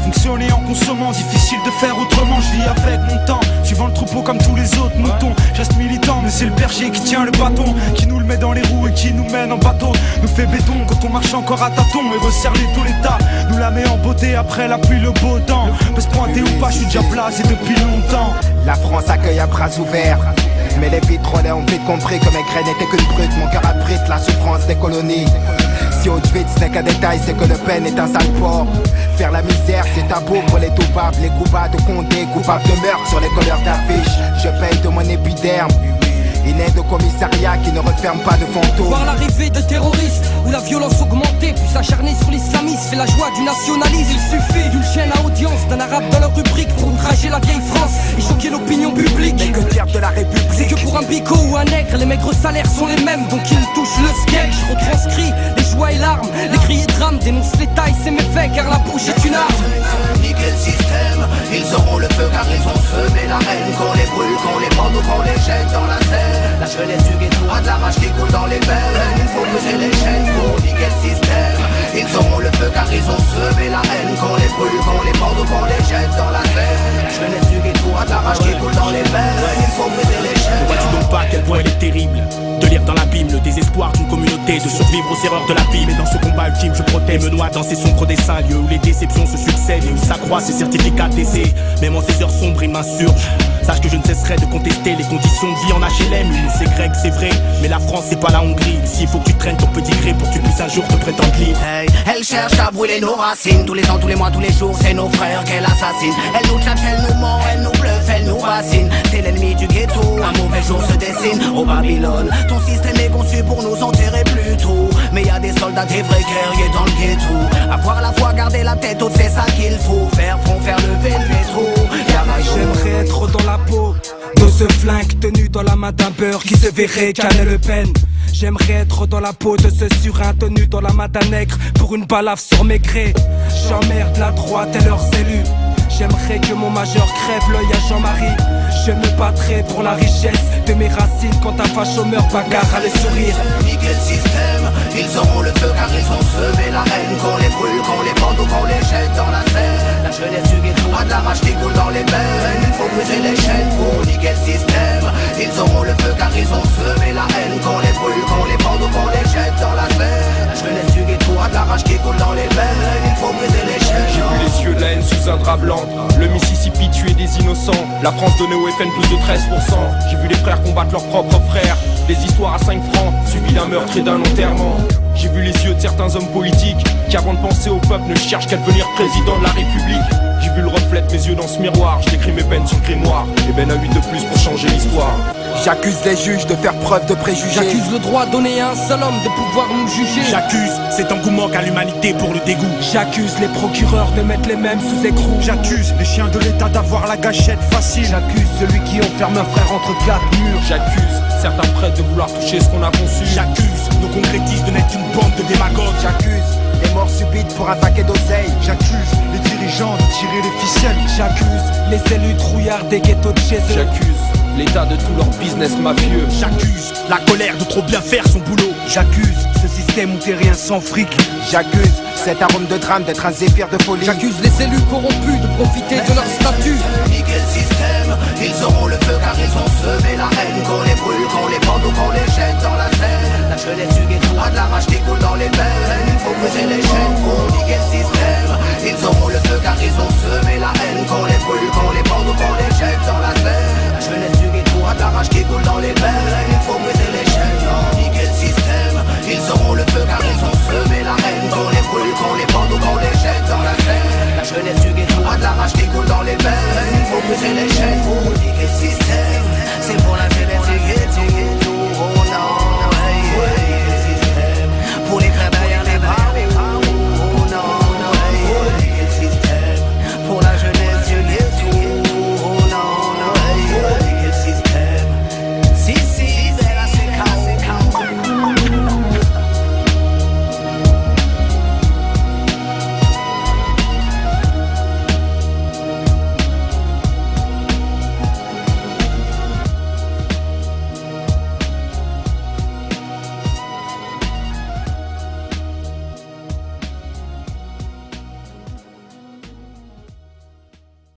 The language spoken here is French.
Fonctionner en consommant, difficile de faire autrement. Je vis avec mon temps, suivant le troupeau comme tous les autres moutons. Je reste militant, mais c'est le berger qui tient le bâton, qui nous le met dans les roues et qui nous mène en bateau. Nous fait béton quand on marche encore à tâtons et resserre les taux l'état. Nous la met en beauté après la pluie, le beau temps. Peut se pointer ou pas, je suis déjà placé depuis longtemps. La France accueille à bras ouverts, mais les vitrolets ont vite compris que mes graines n'étaient qu'une brute. Mon cœur abrite la souffrance des colonies. Si Auschwitz n'est qu'un détail, c'est que Le Pen est un sale porc. Faire la misère, c'est tabou pour les toupables. Les coupables de Condé, coupables de meurtre sur les couleurs d'affiches. Je paye de mon épiderme une aide au commissariat qui ne referme pas de fantômes. Voir l'arrivée de terroristes où la violence augmentée, puis s'acharner sur l'islamisme fait la joie du nationalisme. Il suffit d'une chaîne à audience, d'un arabe dans leur rubrique pour outrager la vieille France et choquer l'opinion publique. Mais que dire de la République? C'est que pour un bico ou un nègre, les maigres salaires sont les mêmes, donc ils touchent le sketch. Je retranscris les joies et larmes, les cris et drames, dénonce les tailles, c'est méfaits car la bouche est une arme. Niquer le système, ils auront le feu car ils ont semé la haine. Qu'on les brûle, qu'on les pende ou qu'on les jette dans la Seine. La jeunesse du ghetto a de la rage qui coule dans les veines. Il faut briser les chaînes pour niquer le système. Ils auront le feu car ils ont semé la haine. Qu'on les brûle, qu'on les pende ou qu'on les jette dans la Seine. La jeunesse du ghetto a de la rage qui coule dans les veines. Il faut briser les chaînes. Ne vois-tu donc pas à quel point elle est terrible de lire dans l'abîme le désespoir d'une communauté, de survivre aux erreurs de l'abîme. Et dans ce combat ultime je protège, me noie dans ces sombres dessins, lieux où les déceptions se succèdent et où s'accroissent ces certificats d'essai. Même en ces heures sombres il m'insurge. Sache que je ne cesserai de contester les conditions de vie en HLM. L'une c'est grec, c'est vrai, mais la France c'est pas la Hongrie. Ici il faut que tu traînes ton petit gré pour que tu puisses un jour te prétendre libre. Hey, elle cherche à brûler nos racines. Tous les ans, tous les mois, tous les jours, c'est nos frères qu'elle assassine. Elle nous tchatche, elle nous ment, elle nous bluffe, elle nous bassine. C'est l'ennemi du ghetto, un mauvais jour se dessine au Babylone. Ton système est conçu pour nous enterrer plus tôt. Mais y a des soldats, des vrais guerriers dans le ghetto. Avoir la foi, garder la tête haute, c'est ça qu'il faut. Faire front, faire lever le métro. J'aimerais être dans la peau de ce flingue tenu dans la main d'un beurre qui se verrait canner Le Pen. J'aimerais être dans la peau de ce surin tenu dans la main d'un nègre pour une balafre sur mes grès. J'emmerde la droite et leurs élus. J'aimerais que mon majeur crève l'œil à Jean-Marie. Je me battrai pour la richesse de mes racines. Quand un facho meurt, bagarre à les sourires. Niquer le système, ils auront le feu car ils ont semé la haine. Qu'on les brûle, qu'on les pende ou qu'on les jette dans la Seine. La jeunesse du ghetto a de la rage qui coule dans les veines. Il faut briser les chaînes pour niquer le système. Ils auront le feu car ils ont semé la haine. Qu'on les brûle, qu'on les pende ou qu'on les jette dans la Seine. La jeunesse du ghetto a de la rage qui coule dans les veines. Il faut briser les chaînes. J'ai vu les yeux de la haine sous un drap blanc. Le Mississippi tuer des innocents. La France donnait au FN plus de 13%. J'ai vu les frères combattre leurs propres frères. Des histoires à 5 francs, suivies d'un meurtre et d'un enterrement. J'ai vu les yeux de certains hommes politiques qui avant de penser au peuple ne cherchent qu'à devenir président de la République. J'ai vu le reflet de mes yeux dans ce miroir. J'écris mes peines sur le grimoire. Et ben à 8 de plus pour changer l'histoire. J'accuse les juges de faire preuve de préjugés. J'accuse le droit donné à un seul homme de pouvoir nous juger. J'accuse cet engouement qu'a l'humanité pour le dégoût. J'accuse les procureurs de mettre les mêmes sous écrou. J'accuse les chiens de l'État d'avoir la gâchette facile. J'accuse celui qui enferme un frère entre 4 murs. J'accuse certains prêtres de vouloir toucher ce qu'on a conçu. J'accuse nos concrétistes de n'être qu'une bande de démagogues. J'accuse les morts subites pour un paquet d'oseille. J'accuse les dirigeants de tirer les ficelles. J'accuse les élus trouillards des ghettos de chez eux. J'accuse l'état de tout leur business mafieux. J'accuse la colère de trop bien faire son boulot. J'accuse ce système où t'es rien sans fric. J'accuse cet arôme de drame d'être un zéphyr de folie. J'accuse les élus corrompus de profiter de leur statut. Niquer le système, ils auront le feu car ils ont semé la haine.